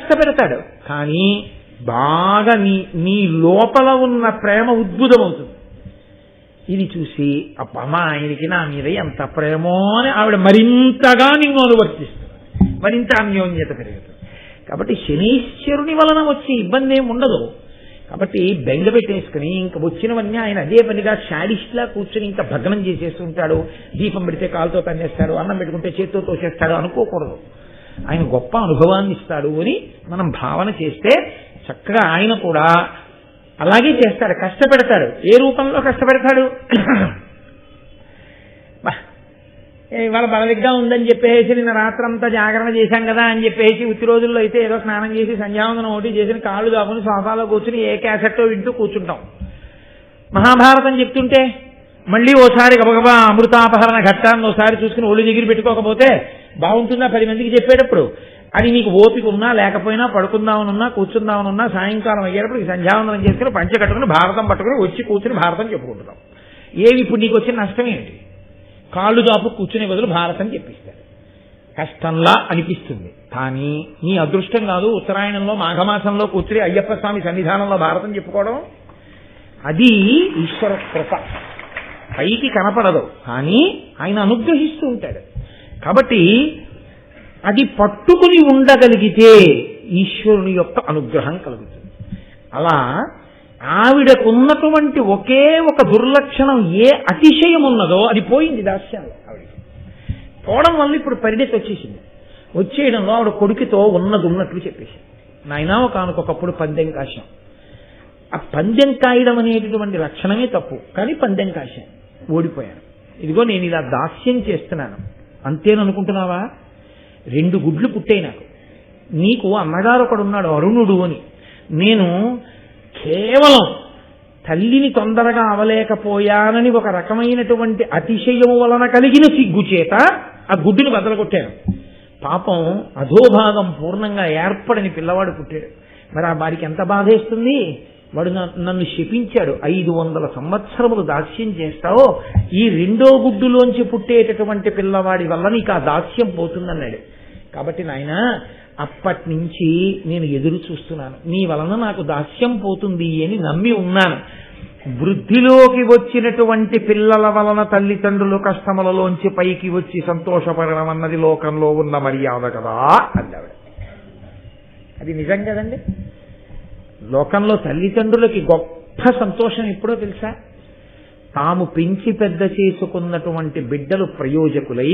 కష్టపెడతాడు, కానీ బాగా నీ లోపల ఉన్న ప్రేమ ఉద్భుతమవుతుంది. ఇది చూసి అబ్బా ఆయనకి నా మీద ఎంత ప్రేమో అని ఆవిడ మరింతగా నిన్ను అనువర్తిస్తుంది, మరింత అన్యోన్యత పెరుగుతుంది. కాబట్టి శనీశ్వరుని వలన వచ్చే ఇబ్బంది ఏమి ఉండదు. కాబట్టి బెంగ పెట్టేసుకుని ఇంకా వచ్చినవన్నీ ఆయన అదే పనిగా షాడిస్ట్లా కూర్చొని ఇంకా భగ్నం చేసేస్తుంటాడు. దీపం పెడితే కాలుతో తన్నేస్తాడు, అన్నం పెట్టుకుంటే చేతితో తోసేస్తాడు అనుకోకూడదు. ఆయన గొప్ప అనుభవాన్ని ఇస్తాడు అని మనం భావన చేస్తే చక్కగా ఆయన కూడా అలాగే చేస్తాడు, కష్టపెడతాడు. ఏ రూపంలో కష్టపెడతాడు? ఇవాళ బలవిగ్గా ఉందని చెప్పేసి నిన్న రాత్రంతా జాగరణ చేశాం కదా అని చెప్పేసి ఉత్తి రోజుల్లో అయితే ఏదో స్నానం చేసి సంధ్యావందనం ఒకటి చేసి కాళ్ళు దాకుని సోఫాలో కూర్చుని ఏ క్యాసెట్టో వింటూ కూర్చుంటాం. మహాభారతం చెప్తుంటే మళ్ళీ ఓసారి గబగబా అమృతాపహరణ ఘట్టాన్ని ఒకసారి చూసుకుని ఒళ్ళు దగ్గర పెట్టుకోకపోతే బాగుంటుందా 10 మందికి చెప్పేటప్పుడు? అది నీకు ఓపిక ఉన్నా లేకపోయినా పడుకుందామనున్నా కూర్చుందామనున్నా సాయంకాలం అయ్యేటప్పుడు సంధ్యావందనం చేసుకుని పంచ కట్టుకుని భారతం పట్టుకుని వచ్చి కూర్చుని భారతం చెప్పుకుంటున్నాం. ఏమి ఇప్పుడు నీకు వచ్చిన నష్టం ఏంటి? కాళ్ళు దాపు కూర్చునే బదులు భారతం చెప్పిస్తారు. కష్టంలా అనిపిస్తుంది, కానీ నీ అదృష్టం కాదు. ఉత్తరాయణంలో మాఘమాసంలో కూర్చుని అయ్యప్ప స్వామి సన్నిధానంలో భారతం చెప్పుకోవడం అది ఈశ్వర కృప. పైకి కనపడదు, కానీ ఆయన అనుగ్రహిస్తూ ఉంటాడు. కాబట్టి అది పట్టుకుని ఉండగలిగితే ఈశ్వరుని యొక్క అనుగ్రహం కలుగుతుంది. అలా ఆవిడకున్నటువంటి ఒకే ఒక దుర్లక్షణం, ఏ అతిశయం ఉన్నదో అది పోయింది దాస్యంలో. ఆవిడకి పోవడం వల్ల ఇప్పుడు పరిణతి వచ్చేసింది. వచ్చేయడంలో ఆవిడ కొడుకుతో ఉన్నట్లు చెప్పేసింది. నాయనా ఒకనకొకప్పుడు పందెం కాశాం. ఆ పందెం కాయడం అనేటటువంటి లక్షణమే తప్పు, కానీ పందెం కాశాను, ఓడిపోయాను. ఇదిగో నేను ఇలా దాస్యం చేస్తున్నాను అంతేననుకుంటున్నావా? 2 గుడ్లు పుట్టాయి నాకు. నీకు అన్నగారు ఒకడున్నాడు అరుణుడు అని. నేను కేవలం తల్లిని తొందరగా అవలేకపోయానని ఒక రకమైనటువంటి అతిశయం వలన కలిగిన సిగ్గు చేత ఆ గుడ్డుని బదలగొట్టాను. పాపం అధోభాగం పూర్ణంగా ఏర్పడని పిల్లవాడు పుట్టాడు. మరి ఆ వారికి ఎంత బాధేస్తుంది? వాడు నన్ను శపించాడు, 500 సంవత్సరములు దాస్యం చేస్తావో ఈ 2వ గుడ్డులోంచి పుట్టేటటువంటి పిల్లవాడి వల్ల నీకు ఆ దాస్యం పోతుందన్నాడు. కాబట్టి నాయన అప్పటి నుంచి నేను ఎదురు చూస్తున్నాను, నీ వలన నాకు దాస్యం పోతుంది అని నమ్మి ఉన్నాను. వృద్ధిలోకి వచ్చినటువంటి పిల్లల వలన తల్లిదండ్రులు కష్టములలోంచి పైకి వచ్చి సంతోషపడడం అన్నది లోకంలో ఉన్న మర్యాద కదా అన్నాడు. అది నిజం కదండి. లోకంలో తల్లిదండ్రులకి గొప్ప సంతోషం ఎప్పుడో తెలుసా? తాము పెంచి పెద్ద చేసుకున్నటువంటి బిడ్డలు ప్రయోజకులై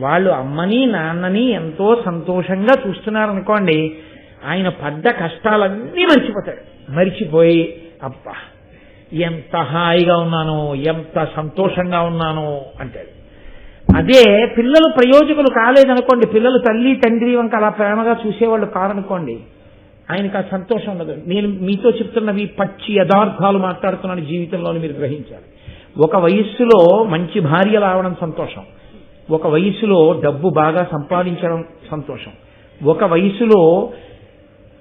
వాళ్ళు అమ్మని నాన్నని ఎంతో సంతోషంగా చూస్తున్నారనుకోండి, ఆయన పడ్డ కష్టాలన్నీ మర్చిపోతాడు. మర్చిపోయి అబ్బా ఎంత హాయిగా ఉన్నానో, ఎంత సంతోషంగా ఉన్నానో అంటాడు. అదే పిల్లలు ప్రయోజకులు కాలేదనుకోండి, పిల్లలు తల్లి తండ్రి వంక అలా ప్రేమగా చూసేవాళ్ళు కారనుకోండి, ఆయనకు ఆ సంతోషం ఉండదు. నేను మీతో చెప్తున్నవి పచ్చి యథార్థాలు మాట్లాడుతున్నాను, జీవితంలో మీరు గ్రహించాలి. ఒక వయస్సులో మంచి భార్య రావడం సంతోషం, ఒక వయసులో డబ్బు బాగా సంపాదించడం సంతోషం, ఒక వయసులో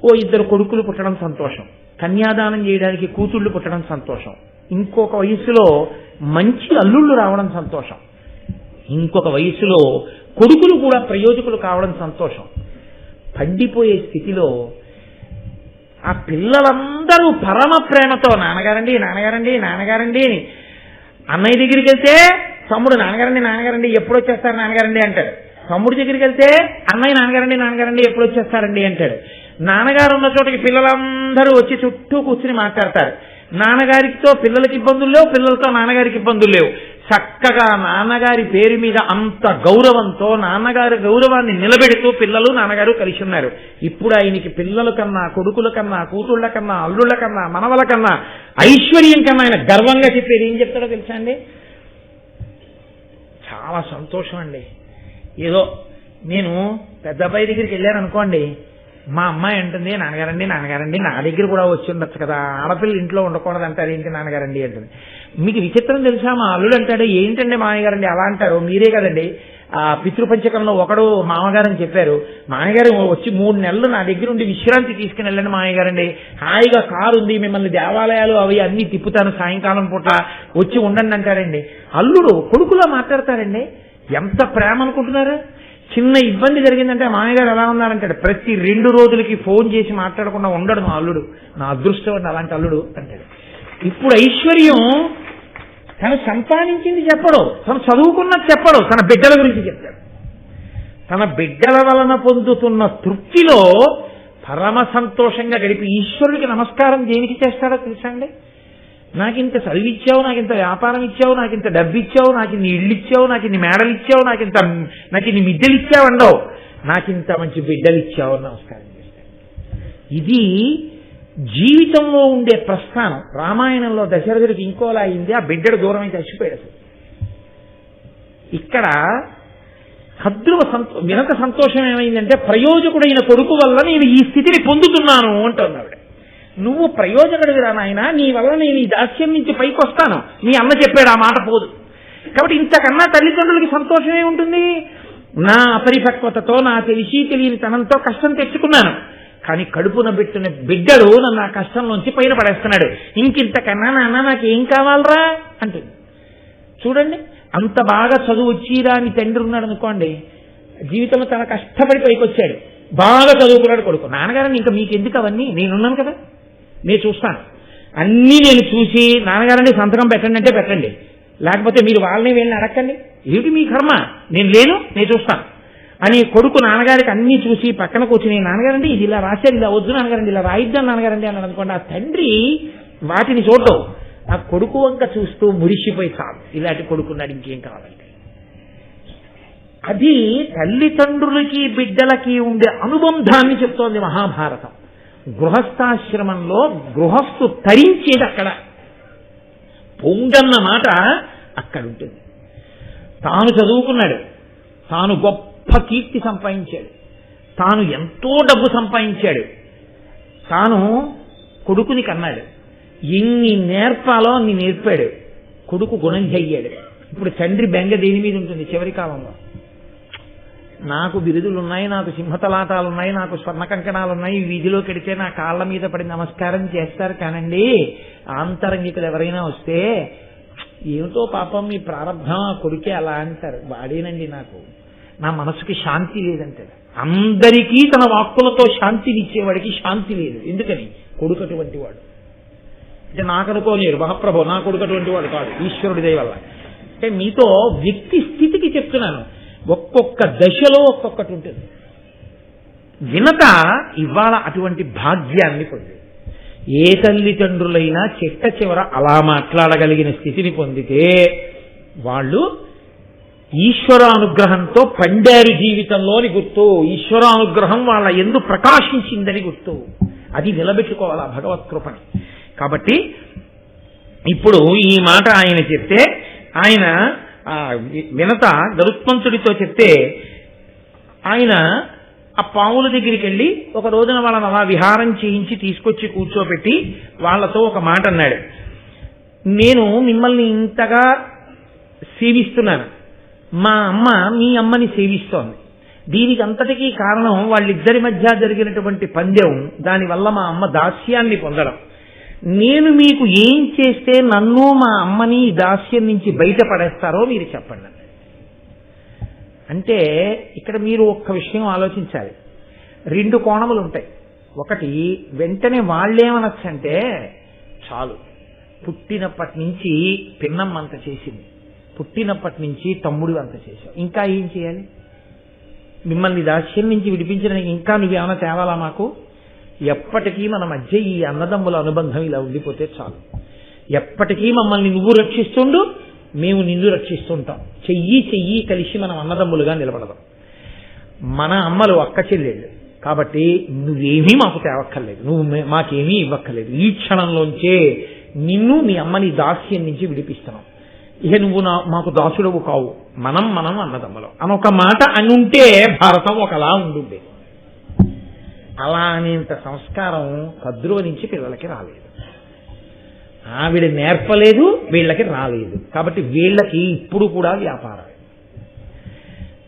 2 కొడుకులు పుట్టడం సంతోషం, కన్యాదానం చేయడానికి కూతుళ్లు పుట్టడం సంతోషం, ఇంకొక వయసులో మంచి అల్లుళ్ళు రావడం సంతోషం, ఇంకొక వయసులో కొడుకులు కూడా ప్రయోజకులు కావడం సంతోషం. పండిపోయే స్థితిలో ఆ పిల్లలందరూ పరమ ప్రేమతో నాన్నగారండి నాన్నగారండి నాన్నగారండి అని, అన్నయ్య దగ్గరికి వెళ్తే తమ్ముడు నాన్నగారండి ఎప్పుడు వచ్చేస్తారు నాన్నగారండి అంటాడు. తమ్ముడి దగ్గరికి వెళ్తే అన్నయ్య నాన్నగారండి ఎప్పుడు వచ్చేస్తారండి అంటాడు. నాన్నగారు ఉన్న చోటకి పిల్లలందరూ వచ్చి చుట్టూ కూర్చుని మాట్లాడతారు. నాన్నగారితో పిల్లలకి ఇబ్బందులు లేవు, పిల్లలతో నాన్నగారికి ఇబ్బందులు లేవు. చక్కగా నాన్నగారి పేరు మీద అంత గౌరవంతో నాన్నగారి గౌరవాన్ని నిలబెడుతూ పిల్లలు నాన్నగారు కలిసి ఉన్నారు. ఇప్పుడు ఆయనకి పిల్లల కన్నా, కొడుకుల కన్నా, కూతుళ్ల కన్నా, అల్లుళ్ళ కన్నా, మనవల కన్నా, ఐశ్వర్యం కన్నా ఆయన గర్వంగా చెప్పేది ఏం చెప్తాడో తెలుసా అండి? చాలా సంతోషం అండి. ఏదో నేను పెద్ద అబ్బాయి దగ్గరికి వెళ్ళాను అనుకోండి, మా అమ్మాయి అంటుంది నాన్నగారండి నా దగ్గర కూడా వచ్చి ఉండొచ్చు కదా, ఆడపిల్ల ఇంట్లో ఉండకూడదు అంటారు, ఏంటి నాన్నగారండి అంటుంది. మీకు విచిత్రం తెలుసా? మా అల్లుడు అంటాడు, ఏంటండి మామయ్యగారండి అలా అంటారు, మీరే కదండి ఆ పితృపంచకంలో ఒకడు మామగారని చెప్పారు. మామయ్యగారు వచ్చి 3 నెలలు నా దగ్గర ఉండి విశ్రాంతి తీసుకుని వెళ్ళండి మామయ్యగారండి, హాయిగా కారు ఉంది, మిమ్మల్ని దేవాలయాలు అవి అన్ని తిప్పుతాను, సాయంకాలం పూట వచ్చి ఉండండి అంటారండి. అల్లుడు కొడుకులా మాట్లాడతారండి. ఎంత ప్రేమ అనుకుంటున్నారు? చిన్న ఇబ్బంది జరిగిందంటే మామయ్య గారు ఎలా ఉన్నారంటాడు. ప్రతి 2 రోజులకి ఫోన్ చేసి మాట్లాడకుండా ఉండడు మా అల్లుడు. నా అదృష్టం అండి అలాంటి అల్లుడు అంటాడు. ఇప్పుడు ఐశ్వర్యం తను సంపాదించింది చెప్పడు, తను చదువుకున్నది చెప్పడు, తన బిడ్డల గురించి చెప్తాడు. తన బిడ్డల వలన పొందుతున్న తృప్తిలో పరమ సంతోషంగా గడిపి ఈశ్వరుడికి నమస్కారం దేనికి చేస్తాడో తెలుసా అండి? నాకింత చదివిచ్చావు, నాకింత వ్యాపారం ఇచ్చావు, నాకింత డబ్బు ఇచ్చావు, నాకు ఇన్ని ఇళ్ళు ఇచ్చావు, నాకు ఇన్ని మేడలు ఇచ్చావు, నాకు ఇన్ని మిద్దెలు ఇచ్చావు అండవు, నాకింత మంచి బిడ్డలు ఇచ్చావు అని నమస్కారం చేస్తాడు. ఇది జీవితంలో ఉండే ప్రస్థానం. రామాయణంలో దశరథుడికి ఇంకోలా అయింది, ఆ బిడ్డడు దూరం అయితే చచ్చిపోయాడు. అసలు ఇక్కడ వినత సంతోషం ఏమైందంటే ప్రయోజకుడైన కొడుకు వల్ల నేను ఈ స్థితిని పొందుతున్నాను అంటున్నాడు. నువ్వు ప్రయోజకుడివిరా నాయన, నీ వల్ల నేను ఈ దాస్యం నుంచి పైకి వస్తాను, నీ అన్న చెప్పాడు, ఆ మాట పోదు. కాబట్టి ఇంతకన్నా తల్లిదండ్రులకి సంతోషమే ఉంటుంది. నా అపరిపక్వతతో, నా తెలియని తనంతో కష్టం తెచ్చుకున్నాను, కానీ కడుపున పెట్టిన బిడ్డడు నన్ను ఆ కష్టంలోంచి పైన పడేస్తున్నాడు, ఇంకింతకన్నా నాన్న నాకేం కావాలరా అంటుంది. చూడండి, అంత బాగా చదువు వచ్చిరా అని తండ్రి ఉన్నాడు అనుకోండి, జీవితంలో తన కష్టపడి పైకి వచ్చాడు, బాగా చదువుకున్నాడు కొడుకు. నాన్నగారని ఇంకా మీకెందుకు అవన్నీ, నేనున్నాను కదా, నేను చూస్తాను, అన్నీ నేను చూసి నాన్నగారండి సంతకం పెట్టండి అంటే పెట్టండి, లేకపోతే మీరు వాళ్ళని వీళ్ళని అడగండి, ఏమిటి మీ కర్మ, నేను లేను, నేను చూస్తాను అని కొడుకు నాన్నగారికి అన్నీ చూసి పక్కన కూర్చుని నాన్నగారండి ఇది ఇలా రాశారు, ఇలా వద్దు నాన్నగారండి, ఇలా రాయిద్దాం నాన్నగారండి అన్నాడు అనుకోండి. ఆ తండ్రి వాటిని చూడటం, ఆ కొడుకు వంక చూస్తూ మురిసిపోయి చాలు, ఇలాంటి కొడుకున్నాడు, ఇంకేం కావాలంటే. అది తల్లిదండ్రులకి బిడ్డలకి ఉండే అనుబంధాన్ని చెప్తోంది మహాభారతం. గృహస్థాశ్రమంలో గృహస్థు తరించేది అక్కడ, పొంగన్న మాట అక్కడ ఉంటుంది. తాను చదువుకున్నాడు, తాను గొప్ప కీర్తి సంపాదించాడు, తాను ఎంతో డబ్బు సంపాదించాడు, తాను కొడుకుని కన్నాడు, ఎన్ని నేర్పాలో అన్ని నేర్పాడు, కొడుకు గుణం చెయ్యాడు. ఇప్పుడు తండ్రి బెంగ దేని మీద ఉంటుంది చివరి కాలంలో? నాకు బిరుదులున్నాయి, నాకు సింహతలాటాలున్నాయి, నాకు స్వర్ణ కంకణాలున్నాయి, వీధిలో కెడితే నా కాళ్ళ మీద పడి నమస్కారం చేస్తారు కానండి, ఆంతరంగికులు ఎవరైనా వస్తే ఏమిటో పాపం మీ ప్రారంభం ఆ కొడుకే అలా అంటారు, వాడేనండి నాకు, నా మనసుకి శాంతి లేదంటాడు. అందరికీ తన వాక్కులతో శాంతిని ఇచ్చేవాడికి శాంతి లేదు. ఎందుకని? కొడుకు అటువంటి వాడు. అంటే నాకు అనుకోలేరు మహాప్రభు, నా కొడుకు అటువంటి వాడు కాదు, ఈశ్వరుడి దయ వల్ల. అంటే మీతో వ్యక్తి స్థితికి చెప్తున్నాను, ఒక్కొక్క దశలో ఒక్కొక్కటి ఉంటుంది. వినత ఇవాళ అటువంటి భాగ్యాన్ని పొంది, ఏ తల్లిదండ్రులైనా చిట్ట చివర అలా మాట్లాడగలిగిన స్థితిని పొందితే వాళ్ళు ఈశ్వరానుగ్రహంతో పండారు జీవితంలోని గుర్తు, ఈశ్వరానుగ్రహం వాళ్ళ యందు ప్రకాశించిందని గుర్తు. అది నిలబెట్టుకోవాలి ఆ భగవత్ కృపని. కాబట్టి ఇప్పుడు ఈ మాట ఆయన చెప్తే, ఆయన వినత గరుత్మంతుడితో చెప్తే, ఆయన ఆ పావుల దగ్గరికి వెళ్ళి ఒక రోజున వాళ్ళని అలా విహారం చేయించి తీసుకొచ్చి కూర్చోబెట్టి వాళ్లతో ఒక మాట అన్నాడు. నేను మిమ్మల్ని ఇంతగా సేవిస్తున్నాను, మా అమ్మ మీ అమ్మని సేవిస్తోంది, దీనికి అంతటికీ కారణం వాళ్ళిద్దరి మధ్య జరిగినటువంటి పందెం, దానివల్ల మా అమ్మ దాస్యాన్ని పొందడం. నేను మీకు ఏం చేస్తే నన్ను మా అమ్మని దాస్యం నుంచి బయటపడేస్తారో మీరు చెప్పండి. అంటే ఇక్కడ మీరు ఒక్క విషయం ఆలోచించాలి. 2 కోణములు ఉంటాయి. ఒకటి, వెంటనే వాళ్ళేమనొచ్చంటే చాలు, పుట్టినప్పటి నుంచి పిన్నమ్మ అంత చేసింది, పుట్టినప్పటి నుంచి తమ్ముడు అంత చేశావు, ఇంకా ఏం చేయాలి? మిమ్మల్ని దాస్యం నుంచి విడిపించడానికి ఇంకా నువ్వేమైనా తేవాలా మాకు? ఎప్పటికీ మన మధ్య ఈ అన్నదమ్ముల అనుబంధం ఇలా ఉండిపోతే చాలు. ఎప్పటికీ మమ్మల్ని నువ్వు రక్షిస్తుండు, మేము నిన్ను రక్షిస్తుంటాం, చెయ్యి కలిసి మనం అన్నదమ్ములుగా నిలబడదాం. మన అమ్మలు అక్క చెల్లెళ్ళు కాబట్టి నువ్వేమీ మాకు తేవక్కర్లేదు, నువ్వు మాకేమీ ఇవ్వక్కర్లేదు, ఈ క్షణంలోంచే నిన్ను మీ అమ్మని దాస్యం నుంచి విడిపిస్తున్నాం, ఇక నువ్వు మాకు దాసుడవు కావు, మనం అన్నదమ్ములం అని ఒక మాట అనుంటే భారతం ఒకలా ఉండుండే. అలా అనేంత సంస్కారం కద్రువ నుంచి పిల్లలకి రాలేదు, ఆవిడ నేర్పలేదు, వీళ్ళకి రాలేదు. కాబట్టి వీళ్ళకి ఇప్పుడు కూడా వ్యాపారం.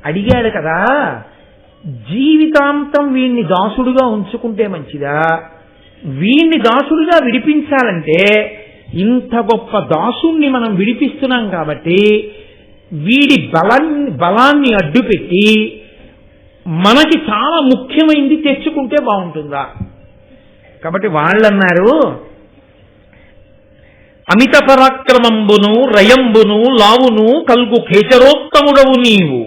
అడిగాడు కదా, జీవితాంతం వీణ్ణి దాసుడుగా ఉంచుకుంటే మంచిదా, వీణ్ణి దాసుడుగా విడిపించాలంటే ఇంత గొప్ప దాసుణ్ణి మనం విడిపిస్తున్నాం కాబట్టి వీడి బలాన్ని అడ్డుపెట్టి మనకి చాలా ముఖ్యమైనది తెచ్చుకుంటే బాగుంటుందా? కాబట్టి వాళ్ళన్నారు, అమిత పరాక్రమంబును రయంబును లావును కల్గు ఖేచరోత్తముడవు నీవు,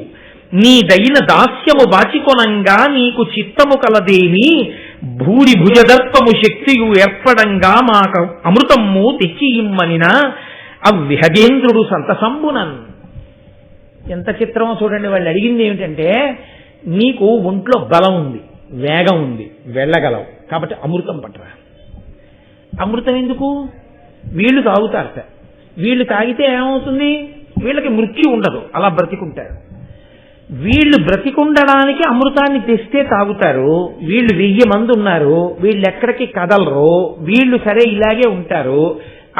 నీదైన దాస్యము బాచికొనంగా నీకు చిత్తము కలదేని, భూరి భుజదర్పము శక్తియు ఏర్పడంగా మాకు అమృతమ్ము తెచ్చి ఇమ్మనిన అవ్విహగేంద్రుడు సంతసంబునన్. ఎంత చిత్రమో చూడండి. వాళ్ళు అడిగింది ఏమిటంటే, నీకు ఒంట్లో బలం ఉంది, వేగం ఉంది, వెళ్ళగలవు, కాబట్టి అమృతం పట్టరా. అమృతం ఎందుకు? వీళ్ళు తాగుతారట. వీళ్ళు తాగితే ఏమవుతుంది? వీళ్ళకి మృత్యు ఉండదు, అలా బ్రతికుంటారు. వీళ్ళు బ్రతికుండడానికి అమృతాన్ని తెస్తే తాగుతారు. వీళ్ళు 1000 మంది ఉన్నారు, వీళ్ళు ఎక్కడికి కదలరు, వీళ్ళు సరే ఇలాగే ఉంటారు.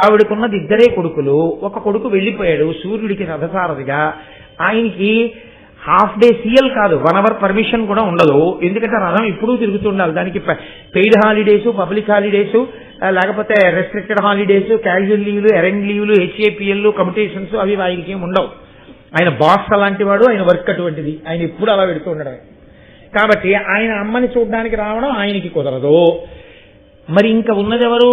ఆవిడకున్నది 2 కొడుకులు, ఒక కొడుకు వెళ్ళిపోయాడు సూర్యుడికి రథసారథిగా. ఆయనకి హాఫ్ డే సీఎల్ కాదు, 1 అవర్ పర్మిషన్ కూడా ఉండదు. ఎందుకంటే రథం ఎప్పుడూ తిరుగుతుండాలి. దానికి పెయిడ్ హాలిడేస్, పబ్లిక్ హాలిడేస్, లేకపోతే రెస్ట్రిక్టెడ్ హాలిడేస్, క్యాజువల్ లీవ్లు, ఎరెండ్ లీవ్లు, హెచ్ఏపిఎల్, కమిటేషన్స్ అవి ఆయనకి ఏమి ఉండవు. ఆయన బాస్ అలాంటి వాడు, ఆయన వర్క్ అటువంటిది, ఆయన ఎప్పుడు అలా పెడుతూ ఉండడం. కాబట్టి ఆయన అమ్మని చూడడానికి రావడం ఆయనకి కుదరదు. మరి ఇంకా ఉన్నదెవరు?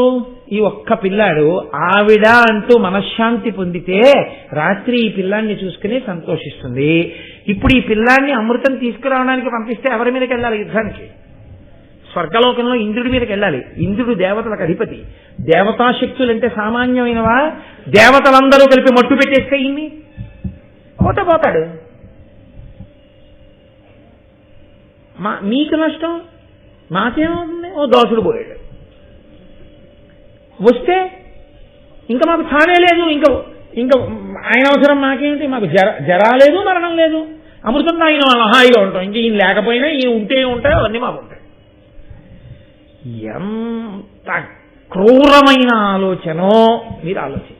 ఈ ఒక్క పిల్లాడు. ఆవిడ అంటూ మనశ్శాంతి పొందితే రాత్రి ఈ పిల్లాన్ని చూసుకుని సంతోషిస్తుంది. ఇప్పుడు ఈ పిల్లాన్ని అమృతం తీసుకురావడానికి పంపిస్తే ఎవరి మీదకి వెళ్ళాలి? యుద్ధానికి. స్వర్గలోకంలో ఇంద్రుడి మీదకి వెళ్ళాలి. ఇంద్రుడు దేవతలకు అధిపతి. దేవతాశక్తులంటే సామాన్యమైనవా? దేవతలందరూ కలిపి మట్టు పెట్టేస్తే ఇన్ని పోతాడు. మీకు నష్టం, మాకేమవుతుంది? ఓ దోషుడు పోయాడు. వస్తే ఇంకా మాకు తానే లేదు, ఇంకా ఆయన అవసరం మాకేమిటి? మాకు జరా లేదు, మరణం లేదు, అమృతం ఆయన హాయిగా ఉంటాం. ఇంక ఈయన లేకపోయినా ఈయన ఉంటే ఉంటాయి, అవన్నీ మాకు ఉంటాయి. ఎంత క్రూరమైన ఆలోచనో మీరు ఆలోచించారు.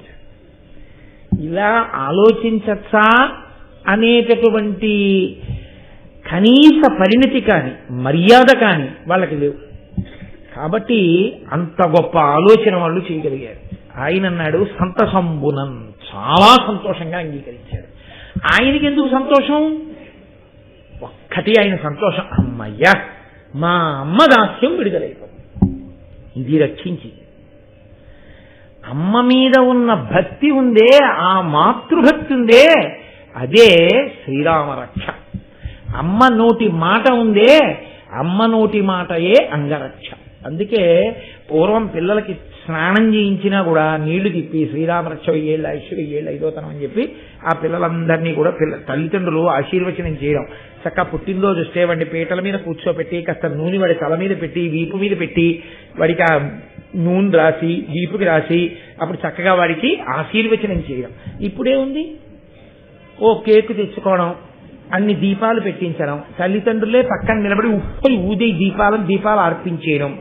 ఇలా ఆలోచించచ్చా అనేటటువంటి కనీస పరిణతి కానీ మర్యాద కానీ వాళ్ళకి లేవు. కాబట్టి అంత గొప్ప ఆలోచన వాళ్ళు చేయగలిగారు. ఆయన అన్నాడు సంతసంబునన్, చాలా సంతోషంగా అంగీకరించాడు. ఆయనకి ఎందుకు సంతోషం? ఒక్కటి ఆయన సంతోషం, అమ్మయ్యా మా అమ్మ దాస్యం విడుదలైపోతుంది, ఇది రక్షించింది. అమ్మ మీద ఉన్న భక్తి ఉందే, ఆ మాతృభక్తి ఉందే, అదే శ్రీరామ రక్ష. అమ్మ నోటి మాట ఉందే, అమ్మ నోటి మాటయే అంగరక్ష. అందుకే పూర్వం పిల్లలకి స్నానం చేయించినా కూడా నీళ్లు తిప్పి శ్రీరామరక్ష 1000 ఏళ్ళు, ఐశ్వర్య 1000 ఏళ్ళు, ఐదోతనం అని చెప్పి ఆ పిల్లలందరినీ కూడా తల్లిదండ్రులు ఆశీర్వచనం చేయడం. చక్కగా పుట్టినరోజు వస్తే వాడిని పీటల మీద కూర్చోపెట్టి కాస్త నూనె వాడి తల మీద పెట్టి, వీపు మీద పెట్టి, వాడికి ఆ నూనె రాసి వీపుకి రాసి అప్పుడు చక్కగా వాడికి ఆశీర్వచనం చేయడం. ఇప్పుడే ఉంది, ఓ కేకు తెచ్చుకోవడం, అన్ని దీపాలు పెట్టించడం, తల్లిదండ్రులే పక్కన నిలబడి ఉప్పని ఊదే దీపాలు అర్పించేయడం,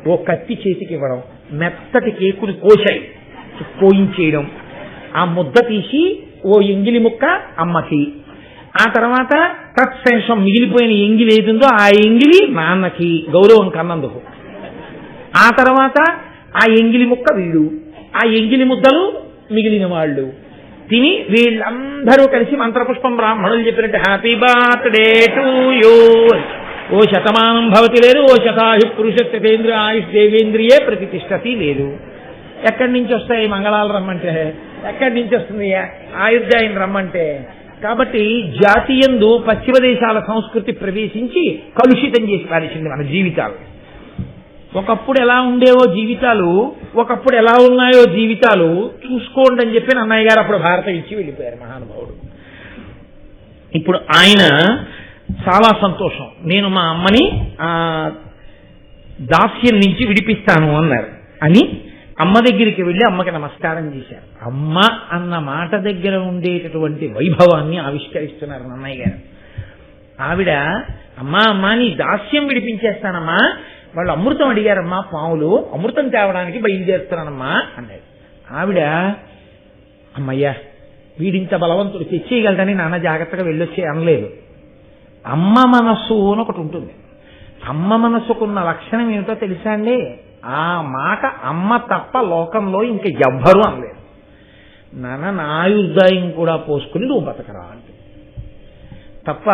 ఓ కత్తి చేతికి ఇవ్వడం, మెత్తటి కేకుని కోయించేయడం, ఆ ముద్ద తీసి ఓ ఎంగిలి ముక్క అమ్మకి, ఆ తర్వాత తత్శేషం మిగిలిపోయిన ఎంగిలి ఏదుందో ఆ ఎంగిలి నాన్నకి గౌరవం కన్నందుకు, ఆ తర్వాత ఆ ఎంగిలి ముక్క వీడు, ఆ ఎంగిలి ముద్దలు మిగిలిన వాళ్ళు తిని వీళ్ళందరూ కలిసి మంత్రపుష్పం బ్రాహ్మణులు చెప్పినట్టు హ్యాపీ బర్త్డే టు యూ, ఓ శతమానం భవతి లేదు, ఓ శతాయు పురుషేంద్రియ ఆయుష్ దేవేంద్రియే ప్రతిష్టతి లేదు. ఎక్కడి నుంచి వస్తాయి మంగళాలు రమ్మంటే? ఎక్కడి నుంచి వస్తుంది ఆయుర్దాయం రమ్మంటే? కాబట్టి జాతీయందు పశ్చిమ దేశాల సంస్కృతి ప్రవేశించి కలుషితం చేసి పారేసింది మన జీవితాలు. ఒకప్పుడు ఎలా ఉండేవో జీవితాలు, ఒకప్పుడు ఎలా ఉన్నాయో జీవితాలు చూసుకోండి అని చెప్పి అన్నయ్య గారు అప్పుడు భారతం ఇచ్చి వెళ్ళిపోయారు మహానుభావుడు. ఇప్పుడు ఆయన చాలా సంతోషం, నేను మా అమ్మని దాస్యం నుంచి విడిపిస్తాను అన్నారు అని అమ్మ దగ్గరికి వెళ్ళి అమ్మకి నమస్కారం చేశారు. అమ్మ అన్న మాట దగ్గర ఉండేటటువంటి వైభవాన్ని ఆవిష్కరిస్తున్నారు అన్నయ్య గారు. ఆవిడ అమ్మా నీ దాస్యం విడిపించేస్తానమ్మా, వాళ్ళు అమృతం అడిగారమ్మా, పావులు అమృతం తేవడానికి బయలుదేరుతున్నానమ్మా అన్నాడు. ఆవిడ అమ్మయ్యా వీడింత బలవంతుడు తెచ్చేయగలడని నాన్న జాగ్రత్తగా వెళ్ళొచ్చే అనలేదు. అమ్మ మనస్సు అని ఒకటి ఉంటుంది. అమ్మ మనస్సుకున్న లక్షణం ఏమిటో తెలుసా అండి? ఆ మాట అమ్మ తప్ప లోకంలో ఇంక ఎవ్వరూ అనలేదు. నాన్న నా ఆయుర్దాయం కూడా పోసుకుని నువ్వు బతకరా అంటే తప్ప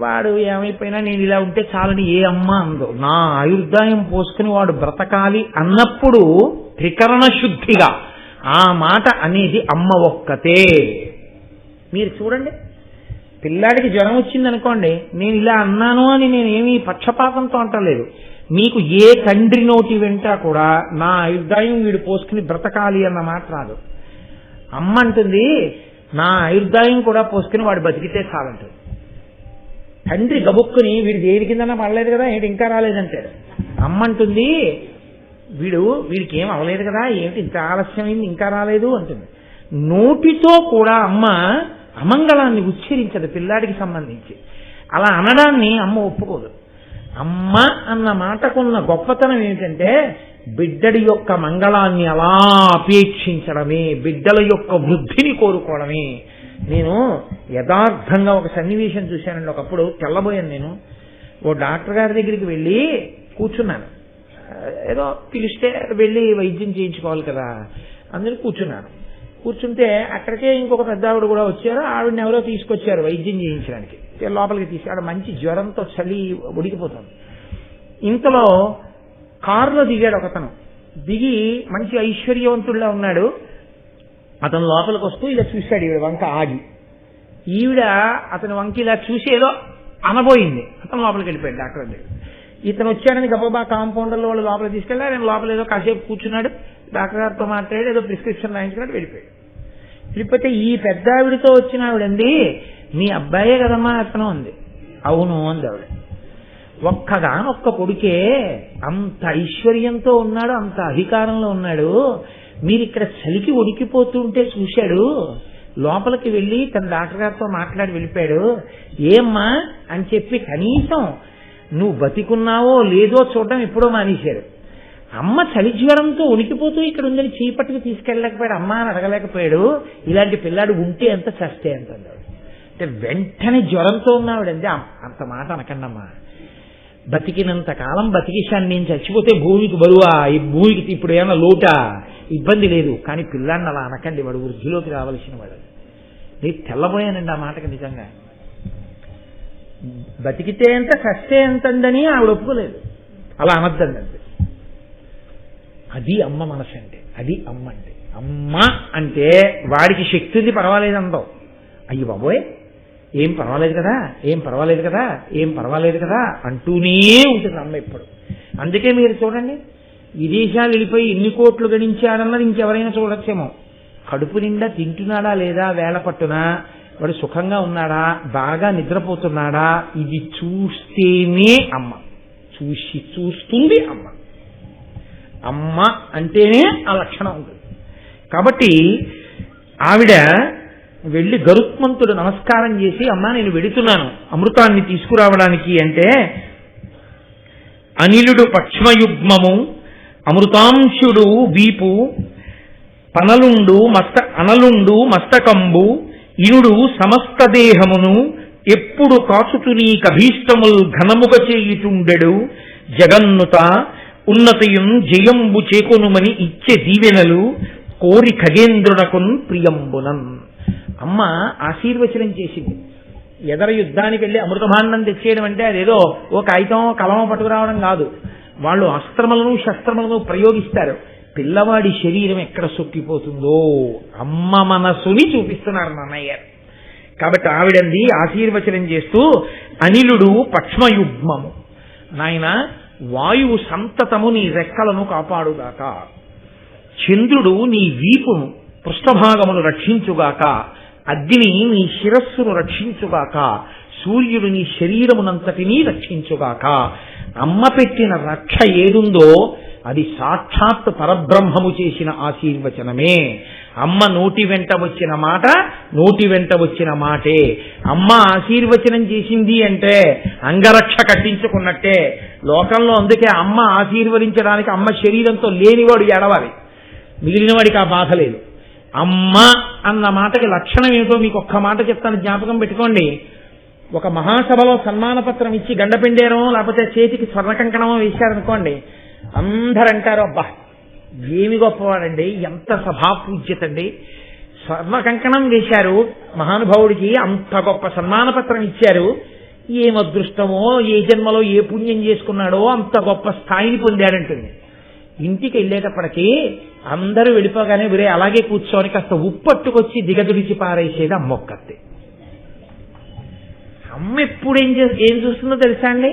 వాడు ఏమైపోయినా నేను ఇలా ఉంటే చాలని ఏ అమ్మ అందో. నా ఆయుర్దాయం పోసుకుని వాడు బ్రతకాలి అన్నప్పుడు త్రికరణ శుద్ధిగా ఆ మాట అనేది అమ్మ ఒక్కతే. మీరు చూడండి, పిల్లాడికి జ్వరం వచ్చిందనుకోండి, నేను ఇలా అన్నాను అని నేనేమీ పక్షపాతంతో అంటలేదు. మీకు ఏ తండ్రి నోటి వెంట కూడా నా ఆయుర్దాయం వీడు పోసుకుని బ్రతకాలి అన్న మాట రాదు. అమ్మ అంటుంది నా ఆయుర్దాయం కూడా పోసుకుని వాడు బతికితే చాలంటుంది. తండ్రి గబుక్కుని వీడు దేని కిందన్నా పడలేదు కదా, ఏంటి ఇంకా రాలేదంటాడు. అమ్మ అంటుంది వీడికి ఏం అవ్వలేదు కదా, ఏమిటి ఇంత ఆలస్యమైంది ఇంకా రాలేదు అంటుంది. నోటితో కూడా అమ్మ అమంగళాన్ని ఉచ్చరించదు పిల్లాడికి సంబంధించి. అలా అనడాన్ని అమ్మ ఒప్పుకోదు. అమ్మ అన్న మాటకున్న గొప్పతనం ఏమిటంటే బిడ్డడి యొక్క మంగళాన్ని అలా అపేక్షించడమే, బిడ్డల యొక్క వృద్ధిని కోరుకోవడమే. నేను యథార్థంగా ఒక సన్నివేశం చూశానండి. ఒకప్పుడు తెల్లబోయాను. నేను ఓ డాక్టర్ గారి దగ్గరికి వెళ్ళి కూర్చున్నాను. ఏదో పిలిస్తే వెళ్ళి వైద్యం చేయించుకోవాలి కదా, అందులో కూర్చున్నాను. కూర్చుంటే అక్కడికే ఇంకొక పెద్ద ఆవిడ కూడా వచ్చారు. ఆవిడని ఎవరో తీసుకొచ్చారు వైద్యం చేయించడానికి. లోపలికి తీసుకు మంచి జ్వరంతో చలి ఉడికిపోతుంది. ఇంతలో కారులో దిగాడు ఒకతను. దిగి మంచి ఐశ్వర్యవంతుడిలా ఉన్నాడు. అతను లోపలికి వస్తూ ఇలా చూశాడు. ఈవిడ వంక ఆగి, ఈవిడ అతని వంక ఇలా చూసి ఏదో అనబోయింది. అతను లోపలికి వెళ్ళిపోయాడు డాక్టర్ దగ్గర. ఇతను వచ్చాడని గబగబా కాంపౌండర్లో వాళ్ళు లోపలికి తీసుకెళ్ళారు. ఆయన లోపల ఏదో కాసేపు కూర్చున్నాడు, డాక్టర్ గారితో మాట్లాడి ఏదో ప్రిస్క్రిప్షన్ రాయించుకున్నాడు, వెళ్ళిపోయాడు. వెళ్ళిపోతే ఈ పెద్ద ఆవిడతో వచ్చిన ఆవిడండి, మీ అబ్బాయే కదమ్మా అతను అంది. అవును అంది ఆవిడ. ఒక్క కొడుకే అంత ఐశ్వర్యంతో ఉన్నాడు, అంత అధికారంలో ఉన్నాడు, మీరు ఇక్కడ చలికి ఉడికిపోతుంటే చూశాడు, లోపలికి వెళ్ళి తన డాక్టర్ గారితో మాట్లాడి వెళ్ళిపోయాడు. ఏమ్మా అని చెప్పి కనీసం నువ్వు బతికున్నావో లేదో చూడడం ఎప్పుడో మానేశాడు. అమ్మ చలి జ్వరంతో ఉనికిపోతూ ఇక్కడ ఉందని చీపట్టుకు తీసుకెళ్ళలేకపోయాడు, అమ్మ అని అడగలేకపోయాడు. ఇలాంటి పిల్లాడు ఉంటే ఎంత చస్తే ఎంత అంటే వెంటనే జ్వరంతో ఉన్నావిడంటే అంత మాట అనకండమ్మా. బతికినంత కాలం బతికిశాను, నేను చచ్చిపోతే భూమికి బరువా, ఈ భూమికి ఇప్పుడు ఏమైనా లోటా, ఇబ్బంది లేదు. కానీ పిల్లాడిని అలా అనకండి, వాడు వృద్ధిలోకి రావాల్సిన వాడు. నేను తెల్లబోయానండి ఆ మాటకి. నిజంగా బతికితే ఎంత చస్తే ఎంతందని ఆవిడ ఒప్పుకోలేదు. అలా అనద్దండి. అది అమ్మ మనసు అంటే, అది అమ్మ అంటే. అమ్మ అంటే వాడికి శక్తి ఉంది, పర్వాలేదంటావు. అయ్యి బాబోయ్ ఏం పర్వాలేదు కదా, ఏం పర్వాలేదు కదా, ఏం పర్వాలేదు కదా అంటూనే ఉంటుంది అమ్మ ఎప్పుడు. అందుకే మీరు చూడండి, విదేశాలు వెళ్ళిపోయి ఎన్ని కోట్లు గణించాడన్నది ఇంకెవరైనా చూడొచ్చేమో. కడుపు నిండా తింటున్నాడా లేదా, వేళ పట్టునా, వాడు సుఖంగా ఉన్నాడా, బాగా నిద్రపోతున్నాడా, ఇది చూస్తేనే అమ్మ. చూస్తుంది అమ్మ. అమ్మ అంటేనే ఆ లక్షణం ఉంటుంది. కాబట్టి ఆవిడ వెళ్ళి గరుత్మంతుడు నమస్కారం చేసి, అమ్మా నేను వెడుతున్నాను అమృతాన్ని తీసుకురావడానికి అంటే, అనిలుడు పక్ష్మయుగ్మము అమృతాంశుడు వీపు అనలుండు మస్తకంబు ఇనుడు సమస్త దేహమును ఎప్పుడు కాచుతు నీ కభీష్టముల్ ఘనముగ చేయుచుండెడు జగన్నుత ఉన్నతయున్ జయంబు చేకొనుమని ఇచ్చే దీవెనలు కోరి ఖగేంద్రునకున్ ప్రియంబునన్. అమ్మ ఆశీర్వచనం చేసింది. ఎదర యుద్ధానికి వెళ్ళి అమృతభాండం తెచ్చేయడం అంటే అదేదో ఓ కాగితం కలమ పట్టుకురావడం కాదు. వాళ్ళు అస్త్రములను శస్త్రములను ప్రయోగిస్తారు. పిల్లవాడి శరీరం ఎక్కడ సొక్కిపోతుందో అమ్మ మనసుని చూపిస్తున్నారు నాన్నయ్య. కాబట్టి ఆవిడంది ఆశీర్వచనం చేస్తూ, అనిలుడు పక్ష్మయుగ్మము, నాయన వాయువు సంతతము నీ రెక్కలను కాపాడుగాక, చంద్రుడు నీ వీపును పృష్ఠభాగమును రక్షించుగాక, అగ్ని నీ శిరస్సును రక్షించుగాక, సూర్యుడు నీ శరీరమునంతటినీ రక్షించుగాక. అమ్మ పెట్టిన రక్ష ఏదుందో అది సాక్షాత్ పరబ్రహ్మము చేసిన ఆశీర్వచనమే. అమ్మ నోటి వెంట వచ్చిన మాట నోటి వెంట వచ్చిన మాటే. అమ్మ ఆశీర్వచనం చేసింది అంటే అంగరక్ష కట్టించుకున్నట్టే లోకంలో. అందుకే అమ్మ ఆశీర్వదించడానికి అమ్మ శరీరంతో లేనివాడు ఏడవాలి, మిగిలిన వాడికి ఆ బాధ లేదు. అమ్మ అన్న మాటకి లక్షణం ఏమిటో మీకు ఒక్క మాట చెప్తాను, జ్ఞాపకం పెట్టుకోండి. ఒక మహాసభలో సన్మాన పత్రం ఇచ్చి గండపెండేరమో లేకపోతే చేతికి స్వర్ణ కంకణమో వేశారనుకోండి, అందరంటారు అబ్బా ఏమి గొప్పవాడండి, ఎంత సభాపూజ్యత అండి, స్వర్ణ కంకణం వేశారు మహానుభావుడికి, అంత గొప్ప సన్మాన పత్రం ఇచ్చారు, ఏం అదృష్టమో, ఏ జన్మలో ఏ పుణ్యం చేసుకున్నాడో అంత గొప్ప స్థాయిని పొందాడంటుంది. ఇంటికి వెళ్ళేటప్పటికీ అందరూ వెళ్ళిపోగానే వీరే అలాగే కూర్చొని కాస్త ఉప్పట్టుకొచ్చి దిగదుడిచి పారేసేది అమ్మొక్కతే. అమ్మ ఎప్పుడు ఏం చూస్తుందో తెలుసా అండి,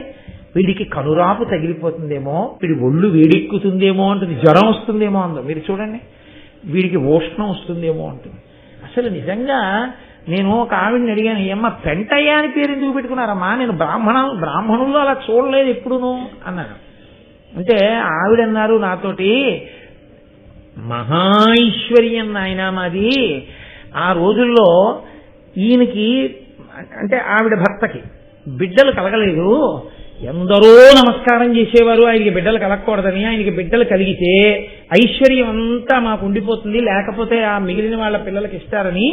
వీడికి కనురాపు తగిలిపోతుందేమో, వీడి ఒళ్ళు వేడెక్కుతుందేమో అంటుంది, జ్వరం వస్తుందేమో అందో మీరు చూడండి, వీడికి ఉష్ణం వస్తుందేమో అంటుంది. అసలు నిజంగా నేను ఒక ఆవిడని అడిగాను, ఏమ్మా పెంటయ్య అని పేరు ఎందుకు పెట్టుకున్నారమ్మా, నేను బ్రాహ్మణుల్లో అలా చూడలేదు ఎప్పుడును అన్నాను. అంటే ఆవిడన్నారు నాతోటి, మహాైశ్వర్యం నాయన మాది. ఆ రోజుల్లో ఈయనకి అంటే ఆవిడ భర్తకి బిడ్డలు కలగలేదు, ఎందరో నమస్కారం చేసేవారు ఆయనకి బిడ్డలు కలగకూడదని. ఆయనకి బిడ్డలు కలిగితే ఐశ్వర్యం అంతా మాకు ఉండిపోతుంది, లేకపోతే ఆ మిగిలిన వాళ్ళ పిల్లలకి ఇస్తారని,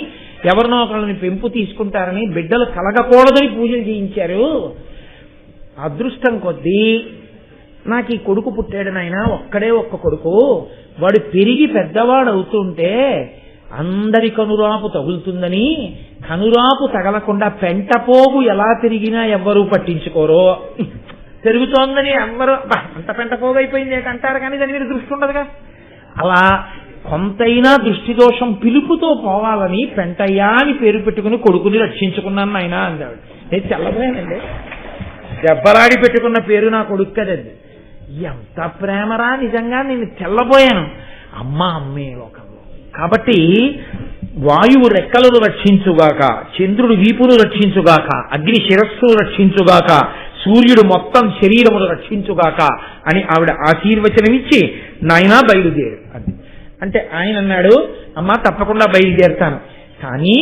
ఎవరినో ఒకళ్ళని పెంపు తీసుకుంటారని బిడ్డలు కలగకూడదని పూజలు చేయించారు. అదృష్టం కొద్దీ నాకు ఈ కొడుకు పుట్టాడు నాయన, ఒక్కడే ఒక్క కొడుకు. వాడు పెరిగి పెద్దవాడు అవుతుంటే అందరి కనురాపు తగులుతుందని, కనురాపు తగలకుండా పెంటపోగు ఎలా తిరిగినా ఎవ్వరూ పట్టించుకోరో, పెరుగుతోందని ఎవ్వరూ అంత పెంటపోగు అయిపోయింది అంటారు, కానీ దాని మీద దృష్టి ఉండదుగా. అలా కొంతైనా దృష్టి దోషం పిలుపుతో పోవాలని పెంటయ్యా అని పేరు పెట్టుకుని కొడుకుని రక్షించుకున్నాను నాయన అందాడు. నేను తెల్లబోయానండి, దెబ్బలాడి పెట్టుకున్న పేరు నా కొడుకు కదండి. ఎంత ప్రేమరా నిజంగా, నేను తెల్లబోయాను. అమ్మే లోకంలో. కాబట్టి వాయువు రెక్కలను రక్షించుగాక, చంద్రుడు వీపును రక్షించుగాక, అగ్ని శిరస్సును రక్షించుగాక, సూర్యుడు మొత్తం శరీరమును రక్షించుగాక అని ఆవిడ ఆశీర్వచనమిచ్చి నాయనా బయలుదేరు అని అంటే ఆయన అన్నాడు, అమ్మా తప్పకుండా బయలుదేరుతాను, కానీ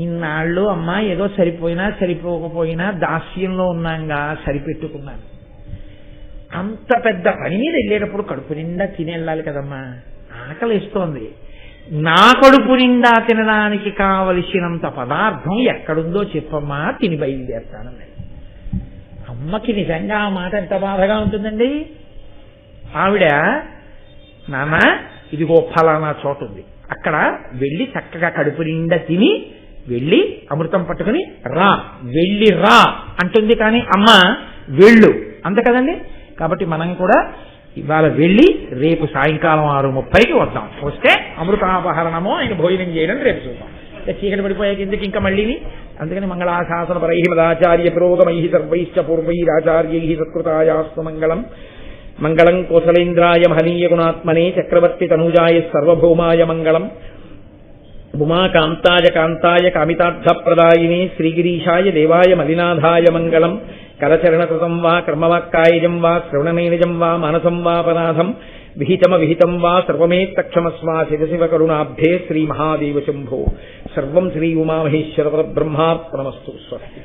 ఇన్నాళ్ళు అమ్మా ఏదో సరిపోయినా సరిపోకపోయినా దాస్యంలో ఉన్నాగా సరిపెట్టుకున్నాను. అంత పెద్ద పని మీద వెళ్ళేటప్పుడు కడుపు నిండా తిని వెళ్ళాలి కదమ్మా, ఆకలిస్తోంది. నా కడుపు నిండా తినడానికి కావలసినంత పదార్థం ఎక్కడుందో చెప్పమ్మా, తిని బయలుదేరుతానన్నాడు. అమ్మకి నిజంగా ఆ మాట ఎంత బాధగా ఉంటుందండి. ఆవిడ, నాన్న ఇదిగో ఫలానా చోటు ఉంది, అక్కడ వెళ్ళి చక్కగా కడుపు నిండా తిని వెళ్ళి అమృతం పట్టుకుని రా, వెళ్ళి రా అంటుంది. కానీ అమ్మ వెళ్ళు అంతే కదండి. కాబట్టి మనం కూడా ఇవాళ వెళ్ళి రేపు సాయంకాలం 6:30కి వద్దాం. వస్తే అమృతాపహరణమో ఆయన భోజనం చేయడం రేపు చూద్దాం. చీకటి పడిపోయాక ఎందుకు ఇంకా మళ్ళీని. అందుకని మంగళాశాసన పరై మదాచార్య పురోగమై సర్వైశ్చ పూర్వైరాచార్యై సత్కృతాయాస్తు మంగళం. మంగళం కోసలేంద్రాయ మహనీయ గుణాత్మనే చక్రవర్తి తనూజాయ సర్వభౌమాయ మంగళం. ఉమాకాంతాయ కాంతాయ కామితార్థప్రదాయినే శ్రీగిరీశాయ దేవాయ మలినాథాయ మంగళం. కరచరణకృతం వా కర్మవాక్కాయజం వా శ్రవణమేనజం వా మానసం వాపరాధం విహితమవిహితం వా సర్వమేత్తక్షమస్వా శివ కరుణాబ్ధే శ్రీ మహాదేవ శంభో. సర్వం శ్రీ ఉమామహేశ్వర పరబ్రహ్మార్పణమస్తు. స్వస్తి.